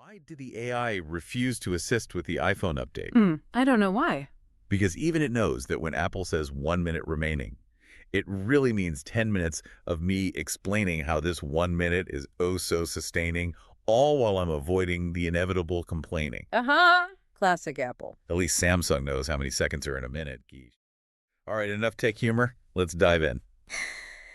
Why did the AI refuse to assist with the iPhone update? I don't know why. Because even it knows that when Apple says 1 minute remaining, it really means 10 minutes of me explaining how this 1 minute is oh so sustaining, all while I'm avoiding the inevitable complaining. Classic Apple. At least Samsung knows how many seconds are in a minute, geez. All right, enough tech humor. Let's dive in.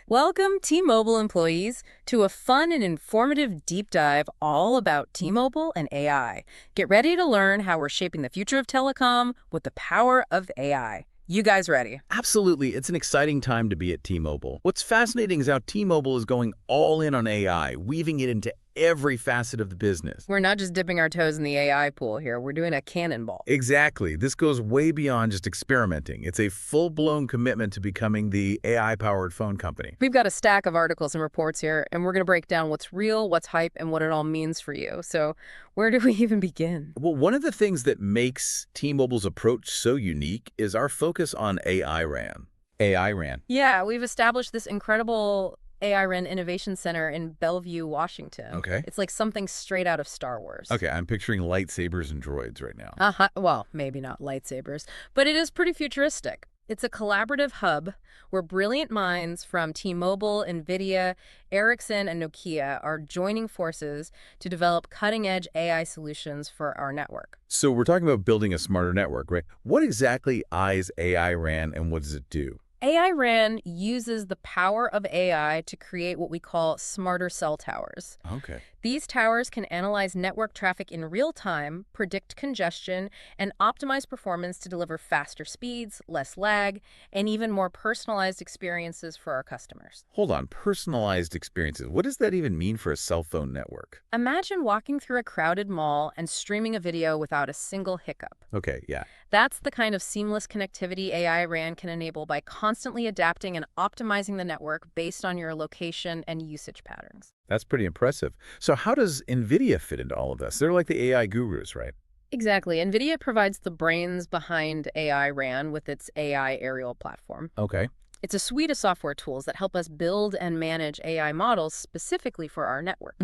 Welcome, T-Mobile employees, to a fun and informative deep dive all about T-Mobile and AI. Get ready to learn how we're shaping the future of telecom with the power of AI. You guys ready? Absolutely. It's an exciting time to be at T-Mobile. What's fascinating is how T-Mobile is going all in on AI, weaving it into every facet of the business. We're not just dipping our toes in the AI pool here. We're doing a cannonball. Exactly. This goes way beyond just experimenting. It's a full-blown commitment to becoming the AI-powered phone company. We've got a stack of articles and reports here, and we're going to break down what's real, what's hype, and what it all means for you. So where do we even begin? Well, one of the things that makes T-Mobile's approach so unique is our focus on AI-RAN. AI-RAN. Yeah, we've established this incredible AI-RAN Innovation Center in Bellevue, Washington. Okay. It's like something straight out of Star Wars. Okay, I'm picturing lightsabers and droids right now. Well, maybe not lightsabers, but it is pretty futuristic. It's a collaborative hub where brilliant minds from T-Mobile, NVIDIA, Ericsson, and Nokia are joining forces to develop cutting-edge AI solutions for our network. So we're talking about building a smarter network, right? What exactly is AI-RAN and what does it do? AI-RAN uses the power of AI to create what we call smarter cell towers. Okay. These towers can analyze network traffic in real time, predict congestion, and optimize performance to deliver faster speeds, less lag, and even more personalized experiences for our customers. Hold on, personalized experiences. What does that even mean for a cell phone network? Imagine walking through a crowded mall and streaming a video without a single hiccup. Okay, yeah. That's the kind of seamless connectivity AI-RAN can enable by constantly adapting and optimizing the network based on your location and usage patterns. That's pretty impressive. So how does NVIDIA fit into all of this? They're like the AI gurus, right? Exactly. NVIDIA provides the brains behind AI-RAN with its AI aerial platform. Okay. It's a suite of software tools that help us build and manage AI models specifically for our network.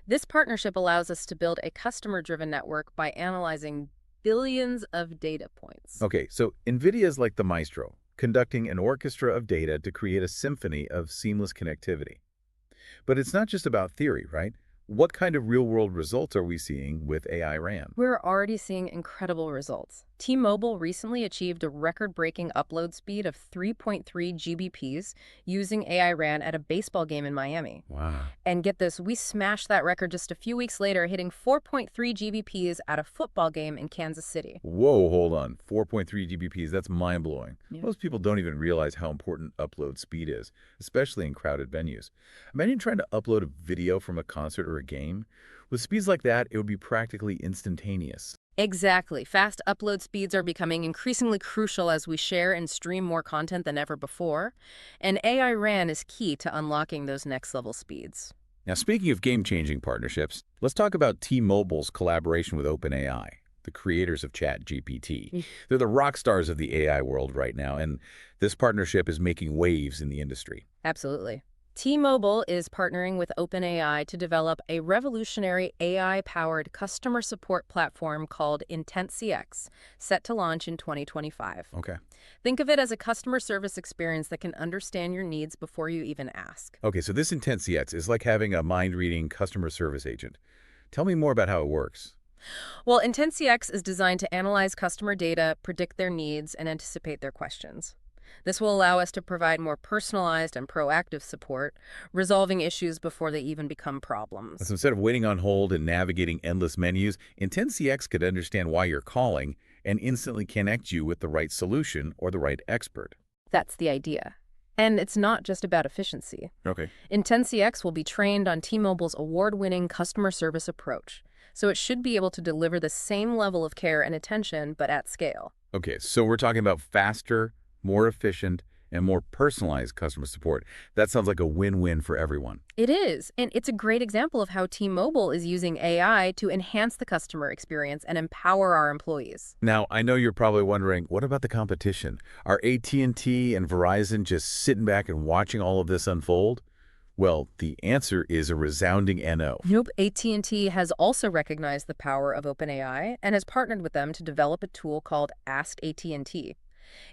This partnership allows us to build a customer-driven network by analyzing billions of data points. Okay, so NVIDIA is like the maestro, conducting an orchestra of data to create a symphony of seamless connectivity. But it's not just about theory, right? What kind of real-world results are we seeing with AI-RAN? We're already seeing incredible results. T-Mobile recently achieved a record-breaking upload speed of 3.3 GBPs using AI-RAN at a baseball game in Miami. Wow. And get this, we smashed that record just a few weeks later, hitting 4.3 GBPs at a football game in Kansas City. Whoa, hold on. 4.3 GBPs, that's mind-blowing. Yeah. Most people don't even realize how important upload speed is, especially in crowded venues. Imagine trying to upload a video from a concert or a game. With speeds like that, it would be practically instantaneous. Exactly. Fast upload speeds are becoming increasingly crucial as we share and stream more content than ever before, and AI-RAN is key to unlocking those next-level speeds. Now, speaking of game-changing partnerships, let's talk about T-Mobile's collaboration with OpenAI, the creators of ChatGPT. They're the rock stars of the AI world right now, and this partnership is making waves in the industry. Absolutely. T-Mobile is partnering with OpenAI to develop a revolutionary AI-powered customer support platform called IntentCX, set to launch in 2025. Okay. Think of it as a customer service experience that can understand your needs before you even ask. Okay, so this IntentCX is like having a mind-reading customer service agent. Tell me more about how it works. Well, IntentCX is designed to analyze customer data, predict their needs, and anticipate their questions. This will allow us to provide more personalized and proactive support, resolving issues before they even become problems. So instead of waiting on hold and navigating endless menus, IntentCX could understand why you're calling and instantly connect you with the right solution or the right expert. That's the idea. And it's not just about efficiency. Okay. IntentCX will be trained on T-Mobile's award-winning customer service approach, so it should be able to deliver the same level of care and attention, but at scale. Okay, so we're talking about faster, more efficient, and more personalized customer support. That sounds like a win-win for everyone. It is, and it's a great example of how T-Mobile is using AI to enhance the customer experience and empower our employees. Now, I know you're probably wondering, what about the competition? Are AT&T and Verizon just sitting back and watching all of this unfold? Well, the answer is a resounding NO. Nope. AT&T has also recognized the power of OpenAI and has partnered with them to develop a tool called Ask AT&T.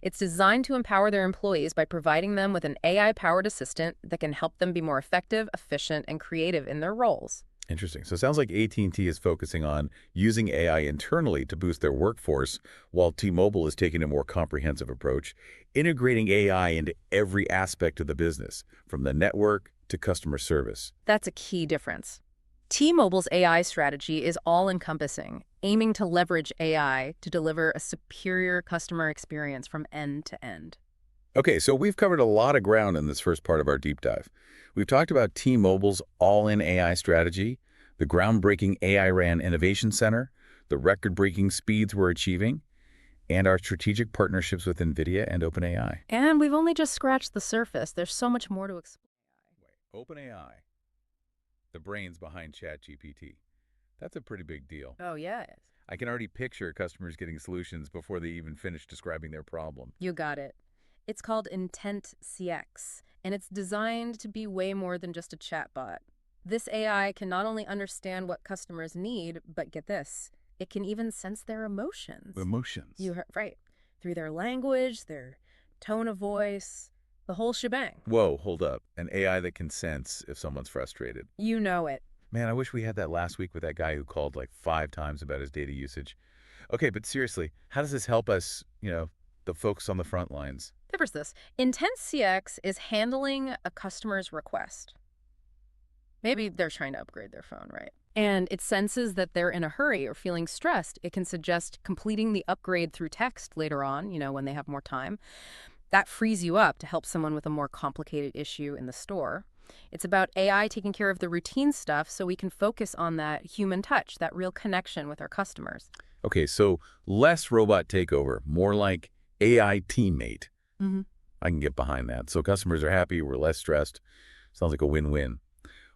It's designed to empower their employees by providing them with an AI-powered assistant that can help them be more effective, efficient, and creative in their roles. Interesting. So it sounds like AT&T is focusing on using AI internally to boost their workforce, while T-Mobile is taking a more comprehensive approach, integrating AI into every aspect of the business, from the network to customer service. That's a key difference. T-Mobile's AI strategy is all-encompassing, aiming to leverage AI to deliver a superior customer experience from end to end. Okay, so we've covered a lot of ground in this first part of our deep dive. We've talked about T-Mobile's all-in AI strategy, the groundbreaking AI RAN Innovation Center, the record-breaking speeds we're achieving, and our strategic partnerships with NVIDIA and OpenAI. And we've only just scratched the surface. There's so much more to explore. Wait, OpenAI, the brains behind ChatGPT. That's a pretty big deal. Oh, yes. I can already picture customers getting solutions before they even finish describing their problem. You got it. It's called IntentCX, and it's designed to be way more than just a chatbot. This AI can not only understand what customers need, but get this, it can even sense their emotions. Emotions. You heard right. Through their language, their tone of voice, the whole shebang. Whoa, hold up. An AI that can sense if someone's frustrated. You know it. Man, I wish we had that last week with that guy who called like 5 times about his data usage. Okay, but seriously, how does this help us, the folks on the front lines? There's this. IntentCX is handling a customer's request. Maybe they're trying to upgrade their phone, right? And it senses that they're in a hurry or feeling stressed. It can suggest completing the upgrade through text later on, when they have more time. That frees you up to help someone with a more complicated issue in the store. It's about AI taking care of the routine stuff so we can focus on that human touch, that real connection with our customers. Okay, so less robot takeover, more like AI teammate. Mm-hmm. I can get behind that. So customers are happy, we're less stressed. Sounds like a win-win.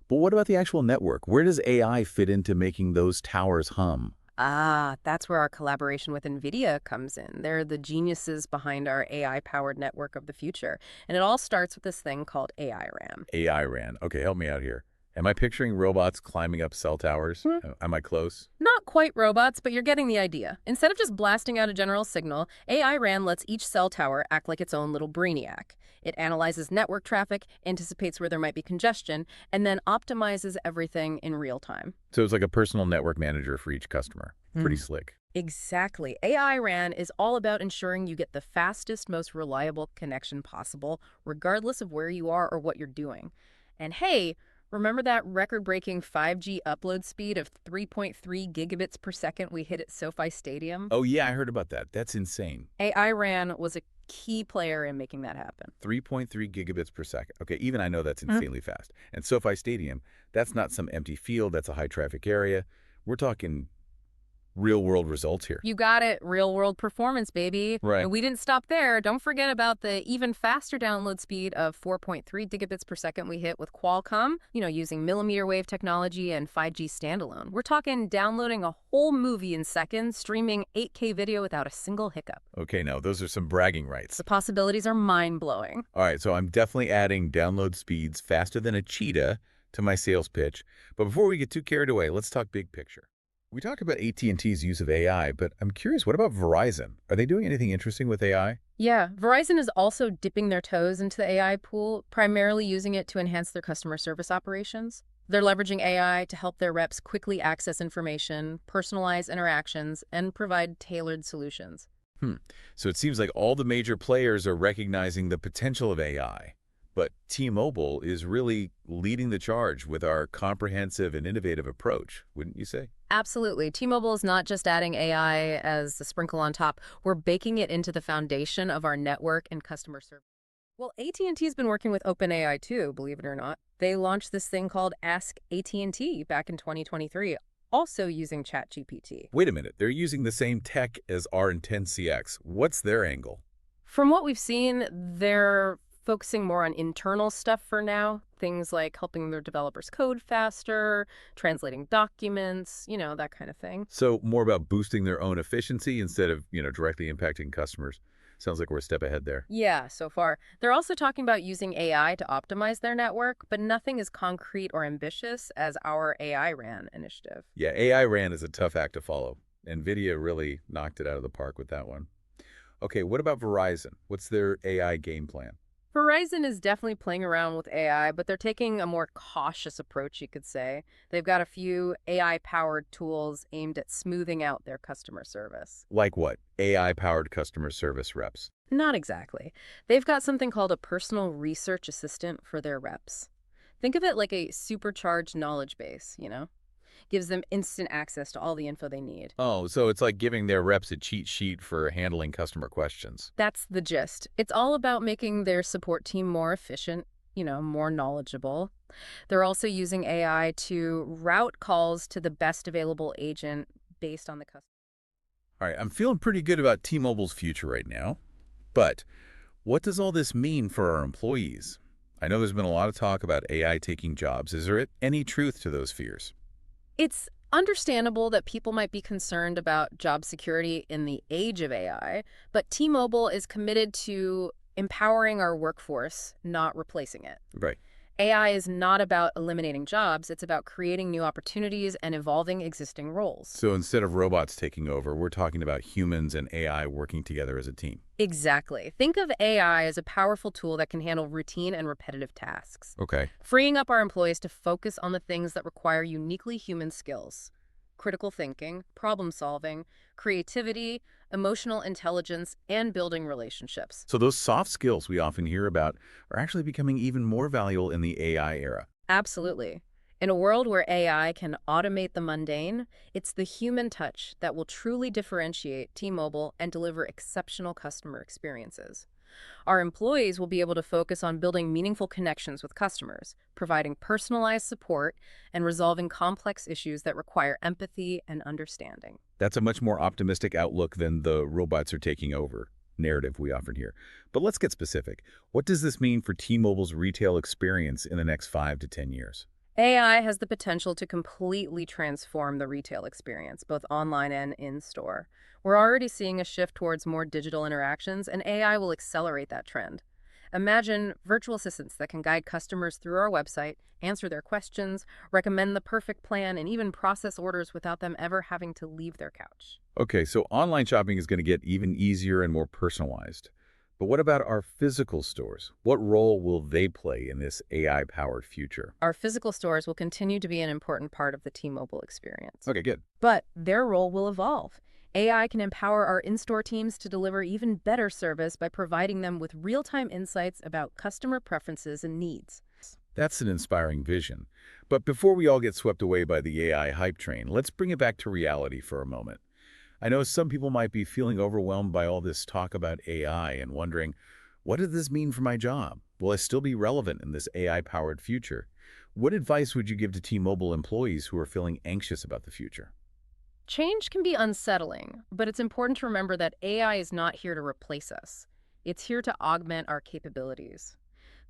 But what about the actual network? Where does AI fit into making those towers hum? That's where our collaboration with NVIDIA comes in. They're the geniuses behind our AI-powered network of the future. And it all starts with this thing called AI RAN. AI RAN. Okay, help me out here. Am I picturing robots climbing up cell towers? Am I close? Not quite robots, but you're getting the idea. Instead of just blasting out a general signal, AI RAN lets each cell tower act like its own little brainiac. It analyzes network traffic, anticipates where there might be congestion, and then optimizes everything in real time. So it's like a personal network manager for each customer. Pretty slick. Exactly. AI RAN is all about ensuring you get the fastest, most reliable connection possible, regardless of where you are or what you're doing. And hey, remember that record-breaking 5G upload speed of 3.3 gigabits per second we hit at SoFi Stadium? Oh, yeah, I heard about that. That's insane. AI RAN was a key player in making that happen. 3.3 gigabits per second. Okay, even I know that's insanely fast. And SoFi Stadium, that's not some empty field. That's a high-traffic area. We're talking real-world results here. You got it. Real-world performance, baby. Right. And we didn't stop there. Don't forget about the even faster download speed of 4.3 gigabits per second we hit with Qualcomm, using millimeter wave technology and 5G standalone. We're talking downloading a whole movie in seconds, streaming 8K video without a single hiccup. Okay, now those are some bragging rights. The possibilities are mind-blowing. All right, so I'm definitely adding download speeds faster than a cheetah to my sales pitch. But before we get too carried away, let's talk big picture. We talked about AT&T's use of AI, but I'm curious, what about Verizon? Are they doing anything interesting with AI? Yeah, Verizon is also dipping their toes into the AI pool, primarily using it to enhance their customer service operations. They're leveraging AI to help their reps quickly access information, personalize interactions, and provide tailored solutions. So it seems like all the major players are recognizing the potential of AI. But T-Mobile is really leading the charge with our comprehensive and innovative approach, wouldn't you say? Absolutely. T-Mobile is not just adding AI as a sprinkle on top. We're baking it into the foundation of our network and customer service. Well, AT&T's been working with OpenAI too, believe it or not. They launched this thing called Ask AT&T back in 2023, also using ChatGPT. Wait a minute. They're using the same tech as our IntentCX. What's their angle? From what we've seen, they're focusing more on internal stuff for now. Things like helping their developers code faster, translating documents, that kind of thing. So more about boosting their own efficiency instead of, directly impacting customers. Sounds like we're a step ahead there. Yeah, so far. They're also talking about using AI to optimize their network, but nothing as concrete or ambitious as our AI RAN initiative. Yeah, AI RAN is a tough act to follow. NVIDIA really knocked it out of the park with that one. Okay, what about Verizon? What's their AI game plan? Verizon is definitely playing around with AI, but they're taking a more cautious approach, you could say. They've got a few AI-powered tools aimed at smoothing out their customer service. Like what? AI-powered customer service reps. Not exactly. They've got something called a personal research assistant for their reps. Think of it like a supercharged knowledge base, Gives them instant access to all the info they need. Oh, so it's like giving their reps a cheat sheet for handling customer questions. That's the gist. It's all about making their support team more efficient, more knowledgeable. They're also using AI to route calls to the best available agent based on the customer. All right, I'm feeling pretty good about T-Mobile's future right now. But what does all this mean for our employees? I know there's been a lot of talk about AI taking jobs. Is there any truth to those fears? It's understandable that people might be concerned about job security in the age of AI, but T-Mobile is committed to empowering our workforce, not replacing it. Right. AI is not about eliminating jobs, it's about creating new opportunities and evolving existing roles. So instead of robots taking over, we're talking about humans and AI working together as a team. Exactly. Think of AI as a powerful tool that can handle routine and repetitive tasks, Okay. freeing up our employees to focus on the things that require uniquely human skills: critical thinking, problem solving, creativity, emotional intelligence, and building relationships. So those soft skills we often hear about are actually becoming even more valuable in the AI era. Absolutely. In a world where AI can automate the mundane, it's the human touch that will truly differentiate T-Mobile and deliver exceptional customer experiences. Our employees will be able to focus on building meaningful connections with customers, providing personalized support, and resolving complex issues that require empathy and understanding. That's a much more optimistic outlook than the robots are taking over narrative we often hear. But let's get specific. What does this mean for T-Mobile's retail experience in the next 5 to 10 years? AI has the potential to completely transform the retail experience, both online and in-store. We're already seeing a shift towards more digital interactions, and AI will accelerate that trend. Imagine virtual assistants that can guide customers through our website, answer their questions, recommend the perfect plan, and even process orders without them ever having to leave their couch. Okay, so online shopping is going to get even easier and more personalized. But what about our physical stores? What role will they play in this AI-powered future? Our physical stores will continue to be an important part of the T-Mobile experience. Okay, good. But their role will evolve. AI can empower our in-store teams to deliver even better service by providing them with real-time insights about customer preferences and needs. That's an inspiring vision. But before we all get swept away by the AI hype train, let's bring it back to reality for a moment. I know some people might be feeling overwhelmed by all this talk about AI and wondering, what does this mean for my job? Will I still be relevant in this AI-powered future? What advice would you give to T-Mobile employees who are feeling anxious about the future? Change can be unsettling, but it's important to remember that AI is not here to replace us. It's here to augment our capabilities.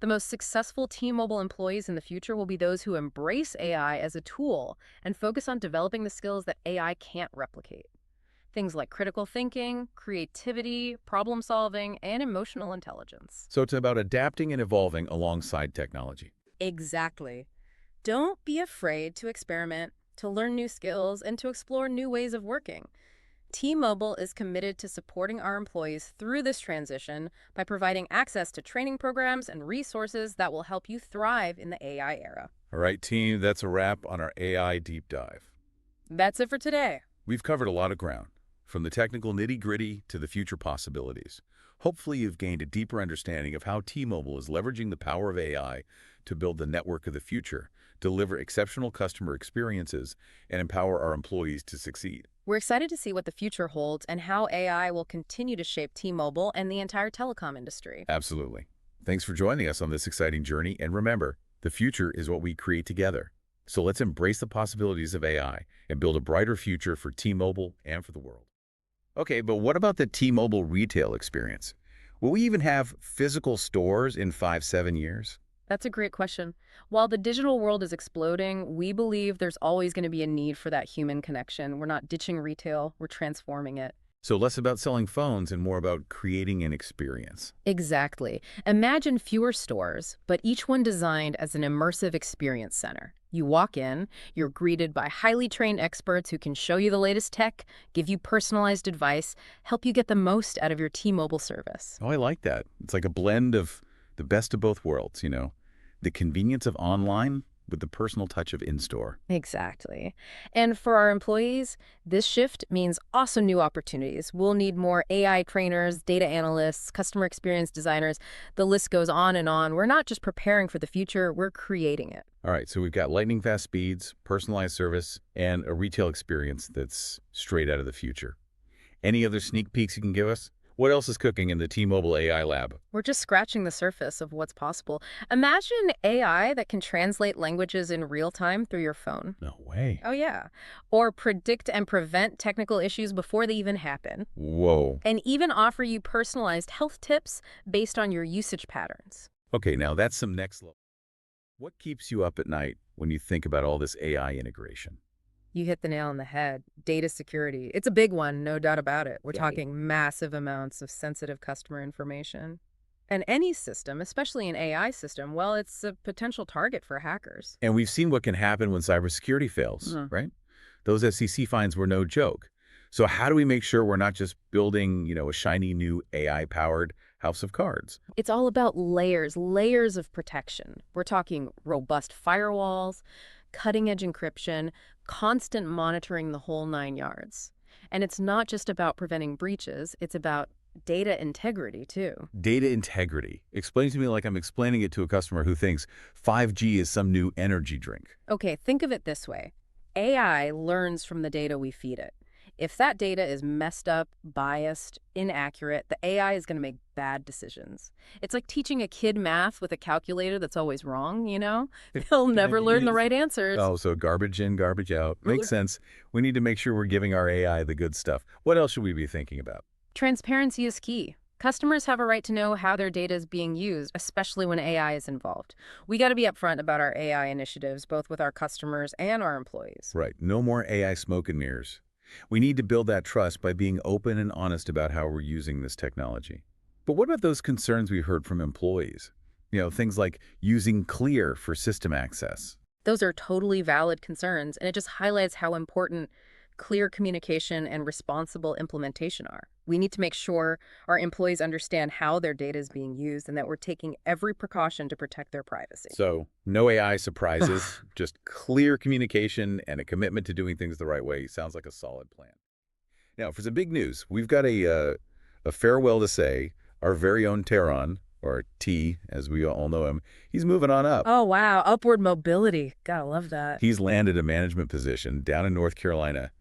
The most successful T-Mobile employees in the future will be those who embrace AI as a tool and focus on developing the skills that AI can't replicate. Things like critical thinking, creativity, problem solving, and emotional intelligence. So it's about adapting and evolving alongside technology. Exactly. Don't be afraid to experiment, to learn new skills, and to explore new ways of working. T-Mobile is committed to supporting our employees through this transition by providing access to training programs and resources that will help you thrive in the AI era. All right, team, that's a wrap on our AI deep dive. That's it for today. We've covered a lot of ground, from the technical nitty-gritty to the future possibilities. Hopefully you've gained a deeper understanding of how T-Mobile is leveraging the power of AI to build the network of the future, deliver exceptional customer experiences, and empower our employees to succeed. We're excited to see what the future holds and how AI will continue to shape T-Mobile and the entire telecom industry. Absolutely. Thanks for joining us on this exciting journey, and remember, the future is what we create together. So let's embrace the possibilities of AI and build a brighter future for T-Mobile and for the world. Okay, but what about the T-Mobile retail experience? Will we even have physical stores in 5-7 years? That's a great question. While the digital world is exploding, we believe there's always going to be a need for that human connection. We're not ditching retail, we're transforming it. So less about selling phones and more about creating an experience. Exactly. Imagine fewer stores, but each one designed as an immersive experience center. You walk in, you're greeted by highly trained experts who can show you the latest tech, give you personalized advice, help you get the most out of your T-Mobile service. Oh, I like that. It's like a blend of the best of both worlds, the convenience of online with the personal touch of in-store. Exactly. And for our employees, this shift means awesome new opportunities. We'll need more AI trainers, data analysts, customer experience designers. The list goes on and on. We're not just preparing for the future, we're creating it. All right, so we've got lightning fast speeds, personalized service, and a retail experience that's straight out of the future. Any other sneak peeks you can give us? What else is cooking in the T-Mobile AI lab? We're just scratching the surface of what's possible. Imagine AI that can translate languages in real time through your phone. No way. Oh, yeah. Or predict and prevent technical issues before they even happen. Whoa. And even offer you personalized health tips based on your usage patterns. Okay, now that's some next level. What keeps you up at night when you think about all this AI integration? You hit the nail on the head. Data security. It's a big one, no doubt about it. We're Yeah. talking massive amounts of sensitive customer information. And any system, especially an AI system, well, it's a potential target for hackers. And we've seen what can happen when cybersecurity fails, right? Those SEC fines were no joke. So how do we make sure we're not just building, a shiny new AI-powered house of cards? It's all about layers of protection. We're talking robust firewalls, cutting-edge encryption, constant monitoring the whole 9 yards. And it's not just about preventing breaches, it's about data integrity, too. Data integrity. Explain to me like I'm explaining it to a customer who thinks 5G is some new energy drink. Okay, think of it this way. AI learns from the data we feed it. If that data is messed up, biased, inaccurate, the AI is going to make bad decisions. It's like teaching a kid math with a calculator that's always wrong, you know? They'll never learn the right answers. Oh, so garbage in, garbage out. Makes sense. We need to make sure we're giving our AI the good stuff. What else should we be thinking about? Transparency is key. Customers have a right to know how their data is being used, especially when AI is involved. We got to be upfront about our AI initiatives, both with our customers and our employees. Right. No more AI smoke and mirrors. We need to build that trust by being open and honest about how we're using this technology. But what about those concerns we heard from employees? Things like using Clear for system access. Those are totally valid concerns, and it just highlights how important clear communication and responsible implementation are. We need to make sure our employees understand how their data is being used and that we're taking every precaution to protect their privacy. So no AI surprises, just clear communication and a commitment to doing things the right way. Sounds like a solid plan. Now, for some big news, we've got a farewell to say. Our very own Tehran, or T, as we all know him, he's moving on up. Oh, wow. Upward mobility. Gotta love that. He's landed a management position down in North Carolina.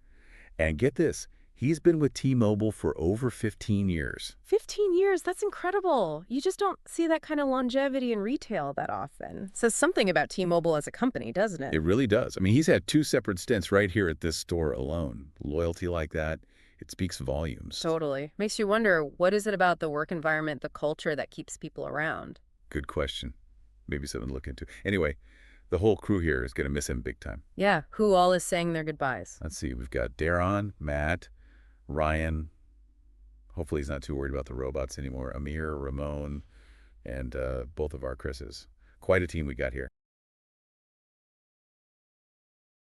And get this, he's been with T-Mobile for over 15 years. 15 years? That's incredible. You just don't see that kind of longevity in retail that often. Says something about T-Mobile as a company, doesn't it? It really does. I mean, he's had 2 separate stints right here at this store alone. Loyalty like that, it speaks volumes. Totally. Makes you wonder, what is it about the work environment, the culture that keeps people around? Good question. Maybe something to look into. Anyway, the whole crew here is going to miss him big time. Yeah, who all is saying their goodbyes? Let's see. We've got Darren, Matt, Ryan. Hopefully he's not too worried about the robots anymore. Amir, Ramon, and both of our Chris's. Quite a team we got here.